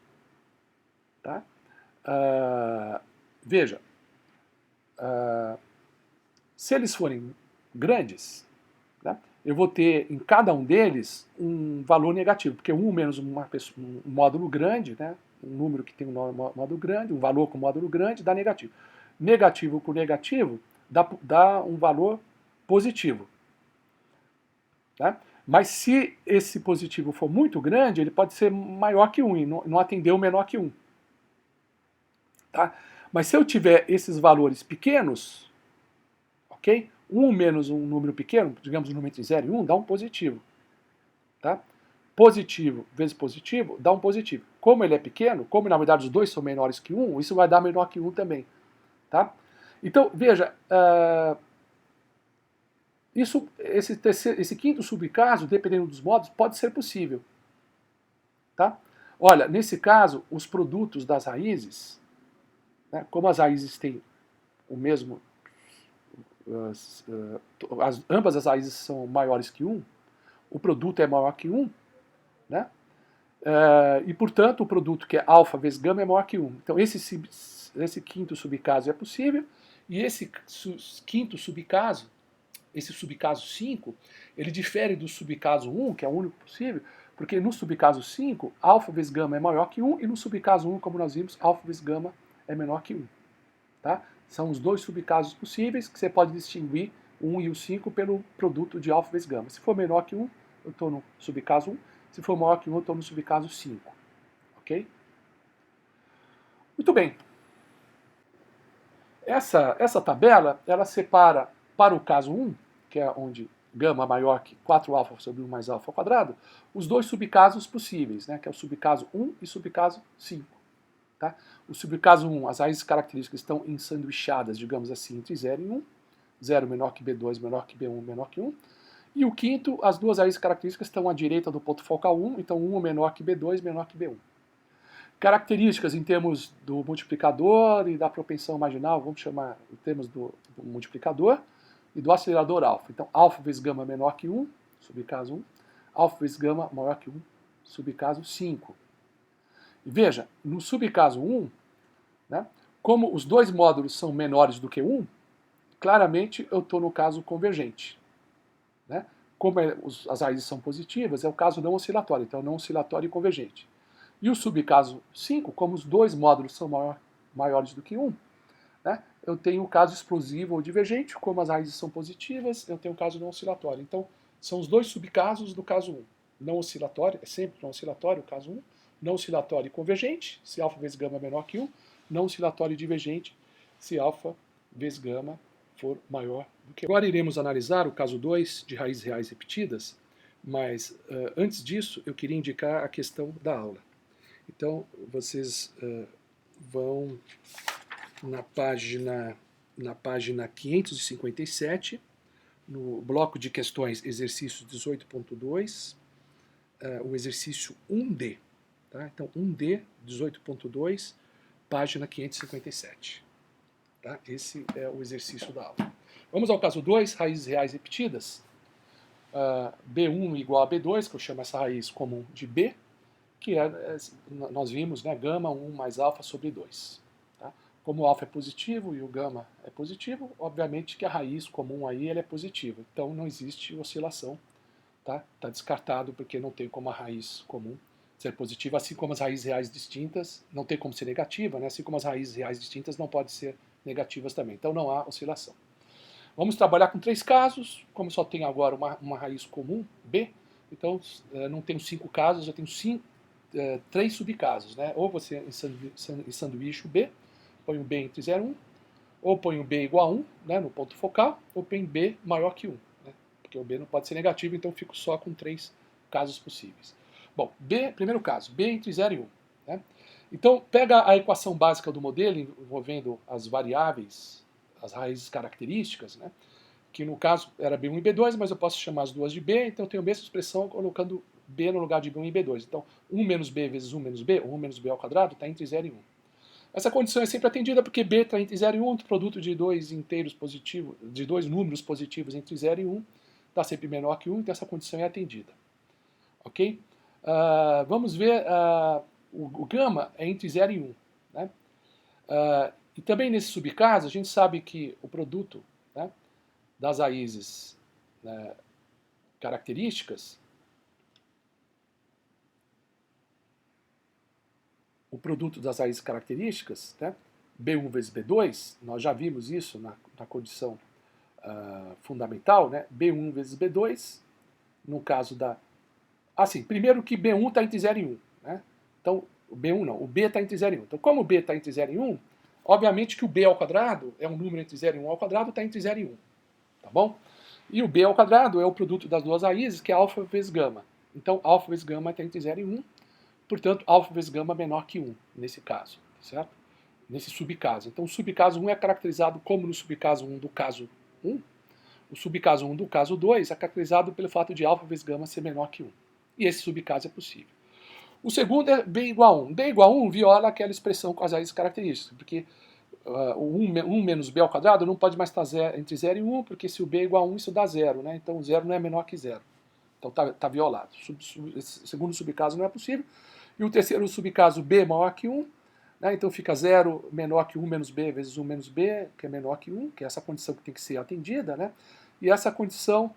tá? Veja, se eles forem grandes, né, eu vou ter em cada um deles um valor negativo, porque 1 menos um módulo grande, né, um número que tem um módulo grande, um valor com módulo grande, dá negativo. Negativo com negativo dá um valor positivo. Tá? Mas se esse positivo for muito grande, ele pode ser maior que 1 e não atender o menor que 1. Tá? Mas se eu tiver esses valores pequenos, ok? 1 menos um número pequeno, digamos um número entre 0 e 1, dá um positivo. Tá? Positivo vezes positivo dá um positivo. Como ele é pequeno, como na verdade os dois são menores que 1, isso vai dar menor que 1 também. Tá? Então, veja, esse quinto subcaso, dependendo dos modos, pode ser possível. Tá? Olha, nesse caso, os produtos das raízes, né, como as raízes têm o mesmo, ambas as raízes são maiores que 1, o produto é maior que 1, né? E, portanto, o produto que é alfa vezes gama é maior que 1. Então, esse quinto subcaso é possível, e esse quinto subcaso, esse subcaso 5, ele difere do subcaso 1, que é o único possível, porque no subcaso 5, alfa vezes gama é maior que 1, e no subcaso 1, como nós vimos, alfa vezes gama é menor que 1. Tá? São os dois subcasos possíveis, que você pode distinguir o 1 e o 5 pelo produto de alfa vezes gama. Se for menor que 1, eu estou no subcaso 1. Se for maior que 1, eu estou no subcaso 5. Ok? Muito bem. Essa tabela, ela separa para o caso 1, que é onde gama maior que 4α sobre 1 mais alfa ao quadrado, os dois subcasos possíveis, né, que é o subcaso 1 e subcaso 5. Tá? O subcaso 1, as raízes características estão ensanduichadas, digamos assim, entre 0 e 1. 0 menor que B2, menor que B1, menor que 1. E o quinto, as duas raízes características estão à direita do ponto focal 1, então 1 menor que B2, menor que B1. Características em termos do multiplicador e da propensão marginal, vamos chamar em termos do multiplicador e do acelerador alfa. Então, alfa vezes gama menor que 1, subcaso 1. Alfa vezes gama maior que 1, subcaso 5. E veja, no subcaso 1, né, como os dois módulos são menores do que 1, claramente eu estou no caso convergente. Né? Como as raízes são positivas, é o caso não oscilatório, então não oscilatório e convergente. E o subcaso 5, como os dois módulos são maiores do que 1, né, eu tenho o caso explosivo ou divergente, como as raízes são positivas, eu tenho o caso não oscilatório. Então, são os dois subcasos do caso 1. Não oscilatório, é sempre não oscilatório o caso 1. Não oscilatório e convergente, se alfa vezes gama é menor que 1. Não oscilatório e divergente, se alfa vezes gama for maior do que 1. Agora iremos analisar o caso 2 de raízes reais repetidas, mas antes disso eu queria indicar a questão da aula. Então, vocês vão na página 557, no bloco de questões exercício 18.2, o exercício 1D. Tá? Então, 1D, 18.2, página 557. Tá? Esse é o exercício da aula. Vamos ao caso 2, raízes reais repetidas. B1 igual a B2, que eu chamo essa raiz comum de B, que nós vimos, né, gama 1 mais alfa sobre 2. Tá? Como o alfa é positivo e o gama é positivo, obviamente que a raiz comum aí ela é positiva. Então não existe oscilação. Tá? Tá descartado porque não tem como a raiz comum ser positiva, assim como as raízes reais distintas não tem como ser negativa, né? Assim como as raízes reais distintas não podem ser negativas também. Então não há oscilação. Vamos trabalhar com 3 casos, como só tem agora uma raiz comum, B, então não tenho 5 casos, eu tenho 3 subcasos. Né? Ou você ensanduíche o B, põe o B entre 0 e 1, ou põe o B igual a 1, né, no ponto focal, ou põe B maior que 1. Né? Porque o B não pode ser negativo, então eu fico só com 3 casos possíveis. Bom, B, primeiro caso, B entre 0 e 1. Né? Então, pega a equação básica do modelo envolvendo as variáveis, as raízes características, né? Que no caso era B1 e B2, mas eu posso chamar as duas de B, então eu tenho a mesma expressão colocando B no lugar de B1 e B2. Então, 1 menos B vezes 1 menos B, ou 1 menos B ao quadrado, está entre 0 e 1. Essa condição é sempre atendida porque B está entre 0 e 1, o produto de dois inteiros positivos, de dois números positivos entre 0 e 1 está sempre menor que 1, então essa condição é atendida. Ok? Vamos ver, o gama é entre 0 e 1. Né? E também nesse subcaso, a gente sabe que o produto, né, das raízes, né, características, o produto das raízes características, né, B1 vezes B2, nós já vimos isso na condição fundamental, né, B1 vezes B2, no caso da... Assim, primeiro que B1 está entre 0 e 1. Né? Então, o B1 não, o B está entre 0 e 1. Então, como o B está entre 0 e 1, obviamente que o B ao quadrado é um número entre 0 e 1 ao quadrado, está entre 0 e 1. Tá bom? E o B ao quadrado é o produto das duas raízes, que é alfa vezes gama. Então, alfa vezes gama está entre 0 e 1. Portanto, alfa vezes gama é menor que 1, nesse caso. Certo? Nesse subcaso. Então, o subcaso 1 é caracterizado como no subcaso 1 do caso 1. O subcaso 1 do caso 2 é caracterizado pelo fato de alfa vezes gama ser menor que 1. E esse subcaso é possível. O segundo é B igual a 1. B igual a 1 viola aquela expressão com as raízes características, porque o 1 menos B ao quadrado não pode mais estar entre 0 e 1, porque se o B é igual a 1, isso dá 0. Né? Então, 0 não é menor que 0. Então, está violado. Esse segundo subcaso não é possível. E o terceiro subcaso, B maior que 1. Né? Então, fica 0 menor que 1 menos B vezes 1 menos B, que é menor que 1, que é essa condição que tem que ser atendida. Né? E essa condição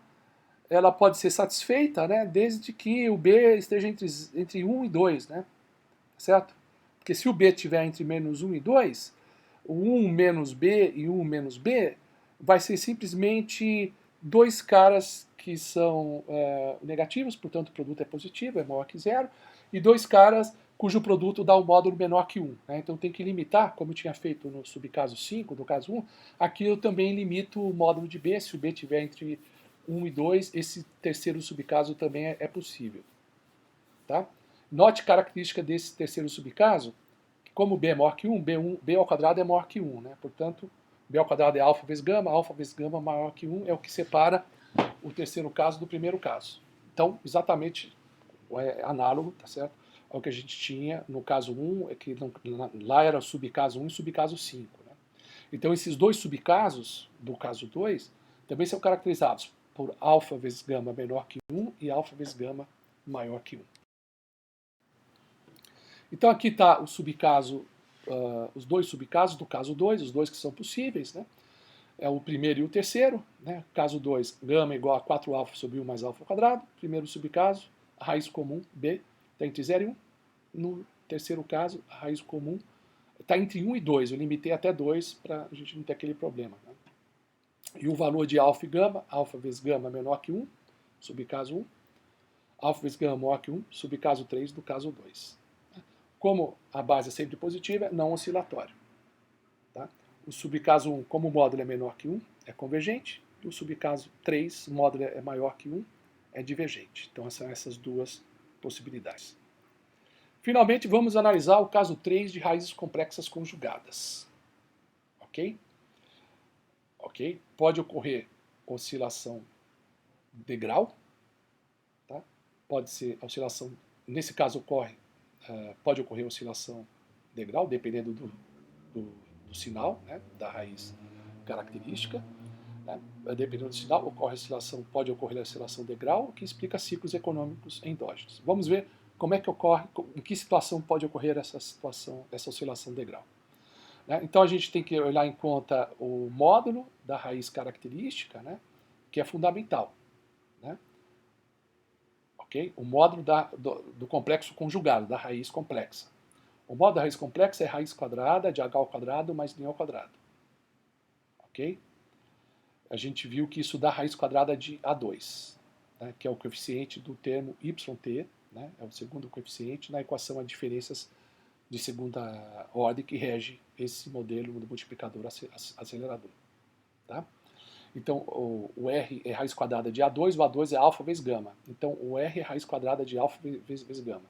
ela pode ser satisfeita, né, desde que o B esteja entre 1 e 2, né, certo? Porque se o B estiver entre menos 1 e 2, o 1 menos B e 1 menos B vai ser simplesmente dois caras que são negativos, portanto o produto é positivo, é maior que 0, e dois caras cujo produto dá um módulo menor que 1. Né? Então tem que limitar, como eu tinha feito no subcaso 5, no caso 1, aqui eu também limito o módulo de B, se o B estiver entre 1 e 2, esse terceiro subcaso também é possível. Tá? Note característica desse terceiro subcaso, que como B é maior que 1, B ao quadrado é maior que 1. Né? Portanto, B ao quadrado é alfa vezes gama maior que 1 é o que separa o terceiro caso do primeiro caso. Então, exatamente é análogo, tá certo? Ao que a gente tinha no caso 1, é que lá era o subcaso 1 e subcaso 5. Né? Então, esses dois subcasos do caso 2 também são caracterizados por alfa vezes gama menor que 1 e alfa vezes gama maior que 1. Então aqui está o subcaso, os dois subcasos do caso 2, os dois que são possíveis, né? É o primeiro e o terceiro, né? Caso 2, gama igual a 4 alfa sobre 1 mais alfa ao quadrado. Primeiro subcaso, a raiz comum, B, está entre 0 e 1. No terceiro caso, a raiz comum está entre 1 e 2. Eu limitei até 2 para a gente não ter aquele problema. Né? E o valor de alfa e gama, alfa vezes gama menor que 1, subcaso 1. Alfa vezes gama maior que 1, subcaso 3 do caso 2. Como a base é sempre positiva, é não oscilatório. Tá? O subcaso 1, como o módulo é menor que 1, é convergente. E o subcaso 3, o módulo é maior que 1, é divergente. Então, são essas duas possibilidades. Finalmente, vamos analisar o caso 3 de raízes complexas conjugadas. Ok? Ok? Pode ocorrer oscilação de grau. Tá? Pode ser oscilação, nesse caso pode ocorrer oscilação de grau, dependendo do do sinal, né, da raiz característica. Né? Dependendo do sinal, pode ocorrer oscilação de grau, o que explica ciclos econômicos endógenos. Vamos ver como é que ocorre, em que situação pode ocorrer essa oscilação de grau. Né? Então a gente tem que olhar em conta o módulo da raiz característica, né, que é fundamental. Né? Okay? O módulo do complexo conjugado, da raiz complexa. O módulo da raiz complexa é raiz quadrada de h ao quadrado mais n ao quadrado. Ok? A gente viu que isso dá raiz quadrada de A2, né, que é o coeficiente do termo yt, né, é o segundo coeficiente na equação a diferenças de segunda ordem que rege esse modelo do multiplicador acelerador. Tá? Então, o R é raiz quadrada de A2, o A2 é alfa vezes gama. Então, o R é raiz quadrada de alfa vezes gama.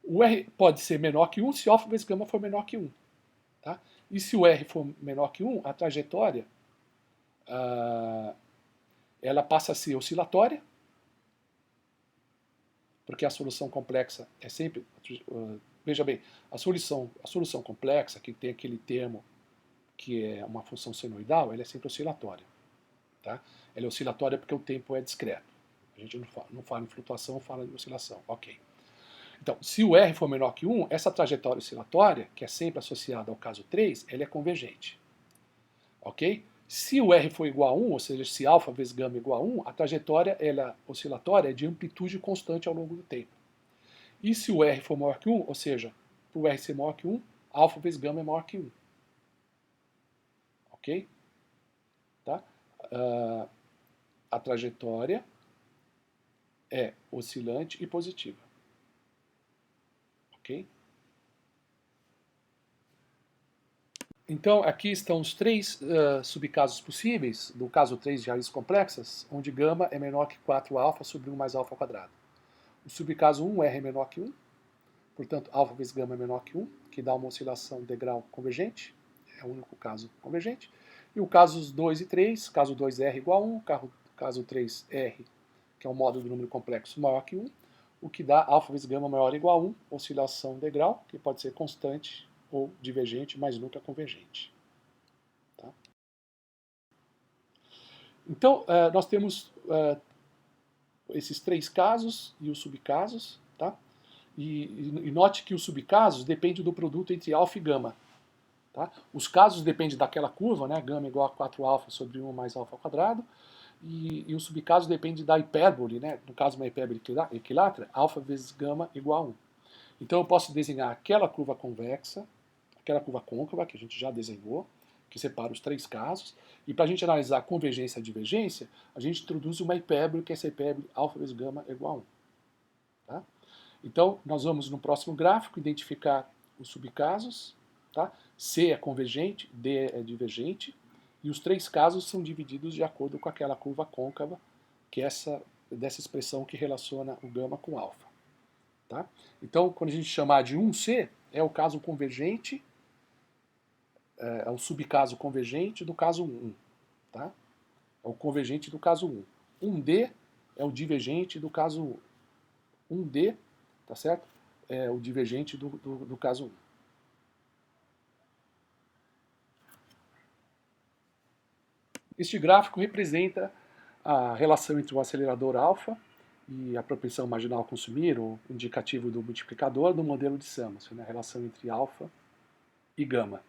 O R pode ser menor que 1 se alfa vezes gama for menor que 1. Tá? E se o R for menor que 1, a trajetória ela passa a ser oscilatória, porque a solução complexa é sempre... veja bem, a solução complexa, que tem aquele termo que é uma função senoidal, ela é sempre oscilatória. Tá? Ela é oscilatória porque o tempo é discreto. A gente não fala em flutuação, fala em oscilação. Ok. Então, se o R for menor que 1, essa trajetória oscilatória, que é sempre associada ao caso 3, ela é convergente. Ok? Se o R for igual a 1, ou seja, se alfa vezes gama é igual a 1, a trajetória oscilatória é de amplitude constante ao longo do tempo. E se o R for maior que 1, ou seja, para o R ser maior que 1, alfa vezes gama é maior que 1. Ok? Tá? A trajetória é oscilante e positiva. Ok? Então, aqui estão os três subcasos possíveis, do caso 3 de raízes complexas, onde gama é menor que 4α sobre 1 mais alfa ao quadrado. O subcaso 1, R é menor que 1, portanto, alfa vezes gama é menor que 1, que dá uma oscilação de grau convergente, é o único caso convergente. E o casos 2 e 3, caso 2 R igual a 1, caso 3 R, que é o módulo do número complexo, maior que 1, o que dá alfa vezes gama maior ou igual a 1, oscilação de grau, que pode ser constante ou divergente, mas nunca convergente. Tá? Então, nós temos esses três casos e os subcasos, tá? E note que os subcasos dependem do produto entre alfa e gama. Tá? Os casos dependem daquela curva, né? Gama igual a 4α sobre 1 mais alfa ao quadrado, e o subcaso depende da hipérbole, né? No caso, uma hipérbole equilátera, alfa vezes gama igual a 1. Então eu posso desenhar aquela curva convexa, aquela curva côncava que a gente já desenhou, que separa os três casos, e para a gente analisar a convergência e a divergência, a gente introduz uma hipérbole, que é essa hipérbole alfa vezes gama é igual a 1. Tá? Então, nós vamos no próximo gráfico identificar os subcasos, tá? C é convergente, D é divergente, e os três casos são divididos de acordo com aquela curva côncava, que é dessa expressão que relaciona o gama com alfa. Tá? Então, quando a gente chamar de 1C, é o caso convergente, é o subcaso convergente do caso 1. Tá? É o convergente do caso 1. 1D é o divergente do caso 1. 1D, tá certo? É o divergente do caso 1. Este gráfico representa a relação entre o acelerador alfa e a propensão marginal a consumir, o indicativo do multiplicador do modelo de Samuelson, né? A relação entre alfa e gama.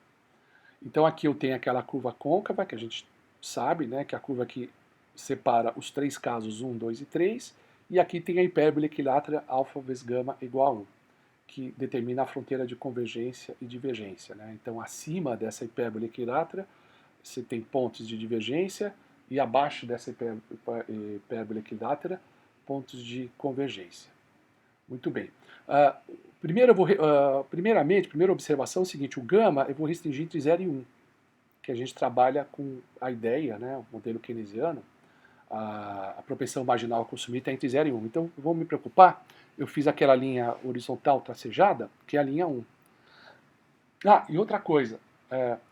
Então aqui eu tenho aquela curva côncava, que a gente sabe, né, que é a curva que separa os três casos 1, 2 e 3, e aqui tem a hipérbole equilátera alfa vezes gama igual a 1, que determina a fronteira de convergência e divergência. Né? Então acima dessa hipérbole equilátera você tem pontos de divergência e abaixo dessa hipérbole equilátera pontos de convergência. Muito bem. Primeiramente, primeira observação é o seguinte, o gama eu vou restringir entre 0 e 1, que a gente trabalha com a ideia, né, o modelo keynesiano, a propensão marginal a consumir está entre 0 e 1. Então, eu vou me preocupar, eu fiz aquela linha horizontal tracejada, que é a linha 1. E outra coisa,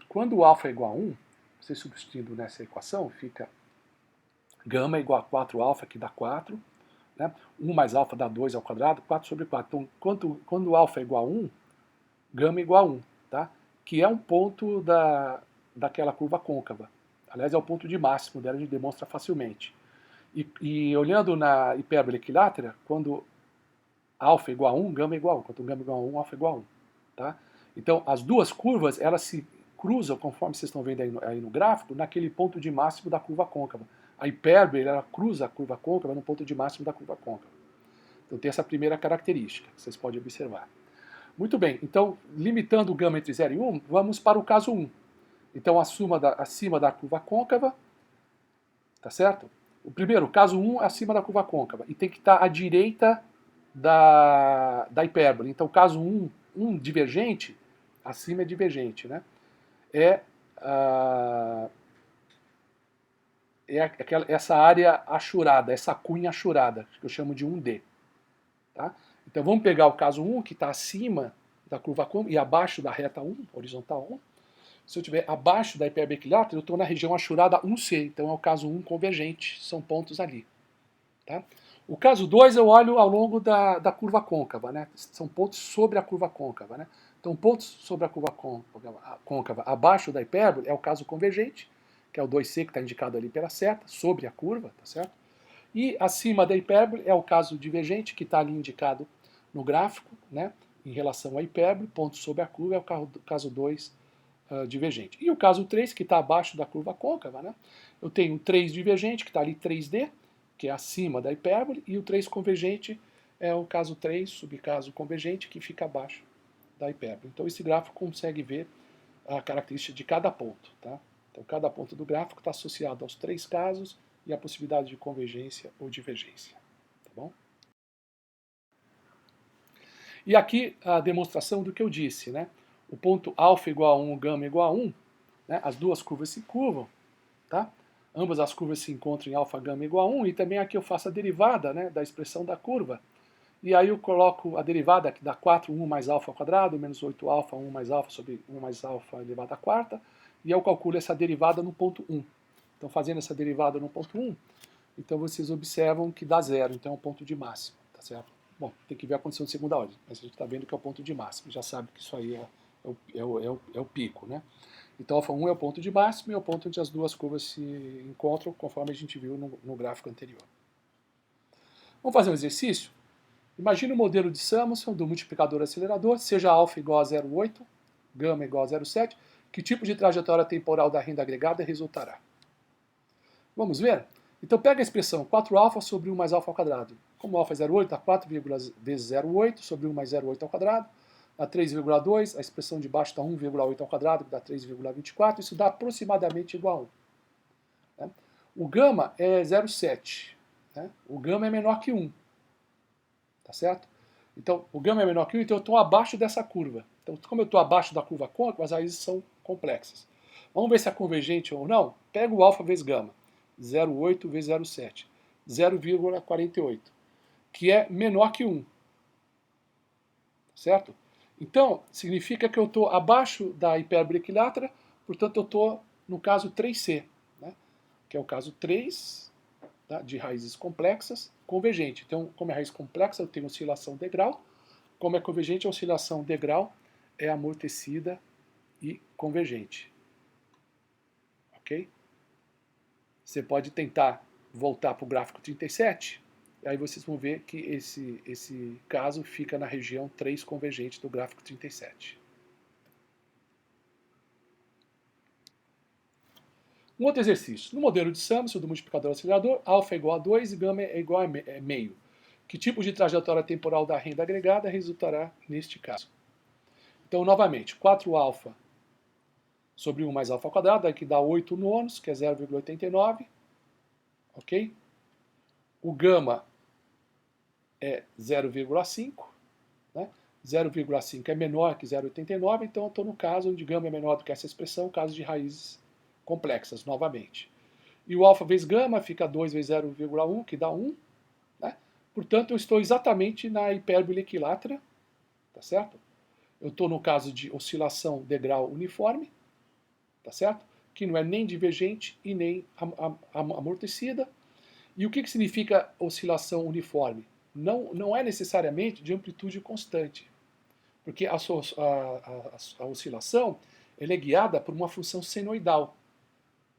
quando o alfa é igual a 1, você substituindo nessa equação, fica gama igual a 4α, que dá 4, né? 1 mais alfa dá 2 ao quadrado, 4 sobre 4. Então, quando o alfa é igual a 1, gama é igual a 1. Tá? que é um ponto daquela curva côncava. Aliás, é o ponto de máximo dela, a gente demonstra facilmente. E olhando na hipérbole equilátera, quando alfa é igual a 1, gama é igual a 1. Quando gama é igual a 1, alfa é igual a 1. Tá? Então, as duas curvas, elas se cruzam, conforme vocês estão vendo aí no gráfico, naquele ponto de máximo da curva côncava. A hipérbole, ela cruza a curva côncava no ponto de máximo da curva côncava. Então, tem essa primeira característica, que vocês podem observar. Muito bem, então, limitando o gama entre 0 e 1, vamos para o caso 1. Então, acima da curva côncava, tá certo? O primeiro, caso 1, acima da curva côncava. E tem que estar à direita da hipérbole. Então, caso 1 divergente, acima é divergente, né? Essa área achurada, essa cunha achurada, que eu chamo de 1D. Tá? Então vamos pegar o caso 1, que está acima da curva côncava e abaixo da reta 1, horizontal 1. Se eu estiver abaixo da hipérbole equilátera, eu estou na região achurada 1C, então é o caso 1 convergente, são pontos ali. Tá? O caso 2 eu olho ao longo da curva côncava, né? São pontos sobre a curva côncava. Né? Então pontos sobre a curva côncava abaixo da hipérbole é o caso convergente, que é o 2C que está indicado ali pela seta, sobre a curva, tá certo? E acima da hipérbole é o caso divergente, que está ali indicado no gráfico, né? Em relação à hipérbole, ponto sobre a curva é o caso 2 divergente. E o caso 3, que está abaixo da curva côncava, né? Eu tenho o 3 divergente, que está ali 3D, que é acima da hipérbole, e o 3 convergente é o caso 3, subcaso convergente, que fica abaixo da hipérbole. Então esse gráfico consegue ver a característica de cada ponto. Tá? Então cada ponto do gráfico está associado aos 3 casos e a possibilidade de convergência ou divergência. Tá bom? E aqui a demonstração do que eu disse, né? O ponto alfa igual a 1, gama igual a 1, né? As duas curvas se curvam, tá? Ambas as curvas se encontram em alfa, gama igual a 1, e também aqui eu faço a derivada, né, da expressão da curva. E aí eu coloco a derivada que dá 4, 1 mais alfa ao quadrado, menos 8 alfa, 1 mais alfa sobre 1 mais alfa elevado à quarta, e eu calculo essa derivada no ponto 1. Então fazendo essa derivada no ponto 1, então vocês observam que dá zero, então é um ponto de máximo, tá certo? Bom, tem que ver a condição de segunda ordem, mas a gente está vendo que é o ponto de máximo, já sabe que isso aí é o pico, né? Então, alfa 1 é o ponto de máximo e é o ponto onde as duas curvas se encontram, conforme a gente viu no gráfico anterior. Vamos fazer um exercício? Imagine o modelo de Samuelson do multiplicador acelerador, seja alfa igual a 0,8, gama igual a 0,7, que tipo de trajetória temporal da renda agregada resultará? Vamos ver? Então pega a expressão 4α sobre 1 mais alfa ao quadrado. Como alfa é 0,8, dá 4 vezes 0,8 sobre 1 mais 0,8 ao quadrado. Dá 3,2, a expressão de baixo dá 1,8 ao quadrado, que dá 3,24, isso dá aproximadamente igual a 1. Né? O gama é 0,7. Né? O gama é menor que 1. Tá certo? Então, o gama é menor que 1, então eu estou abaixo dessa curva. Então, como eu estou abaixo da curva côncava, as raízes são complexas. Vamos ver se é convergente ou não? Pega o alfa vezes gama. 0,8 vezes 0,7. 0,48. Que é menor que 1. Certo? Então, significa que eu estou abaixo da hipérbole equilátera, portanto eu estou no caso 3C, né? Que é o caso 3, tá? De raízes complexas, convergente. Então, como é raiz complexa, eu tenho oscilação degrau. Como é convergente, a oscilação degrau é amortecida e convergente. Ok? Você pode tentar voltar para o gráfico 37, e aí vocês vão ver que esse caso fica na região 3 convergente do gráfico 37. Um outro exercício. No modelo de Samuelson do multiplicador acelerador, alfa é igual a 2 e gama é igual a meio. Que tipo de trajetória temporal da renda agregada resultará neste caso? Então, novamente, 4α sobre 1 mais alfa ao quadrado, aqui dá 8 nonos, que é 0,89. Ok? O gama é 0,5. Né? 0,5 é menor que 0,89, então eu estou no caso onde gama é menor do que essa expressão, caso de raízes complexas, novamente. E o alfa vezes gama fica 2 vezes 0,1, que dá 1. Né? Portanto, eu estou exatamente na hipérbole equilátera, tá certo? Eu estou no caso de oscilação degrau uniforme, tá certo? Que não é nem divergente e nem amortecida. E o que significa oscilação uniforme? Não é necessariamente de amplitude constante, porque a oscilação ela é guiada por uma função senoidal.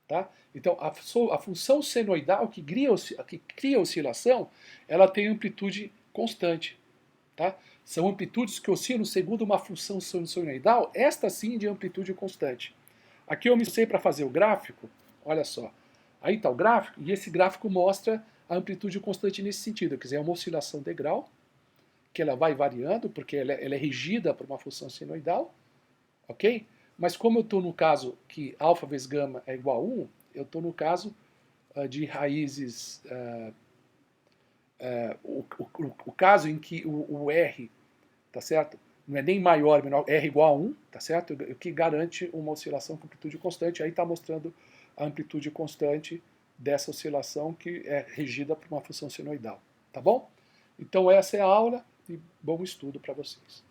Tá? Então, a função senoidal que cria a oscilação, ela tem amplitude constante. Tá? São amplitudes que oscilam segundo uma função senoidal, esta sim de amplitude constante. Aqui eu me sei para fazer o gráfico, olha só. Aí está o gráfico, e esse gráfico mostra a amplitude constante nesse sentido. Quer dizer, é uma oscilação degrau, que ela vai variando, porque ela é regida por uma função senoidal, ok? Mas como eu estou no caso que alfa vezes gama é igual a 1, eu estou no caso de raízes, o caso em que o R, tá certo? Não é nem maior, menor, R igual a 1, tá certo? O que garante uma oscilação com amplitude constante. Aí está mostrando a amplitude constante dessa oscilação que é regida por uma função senoidal, tá bom? Então essa é a aula e bom estudo para vocês.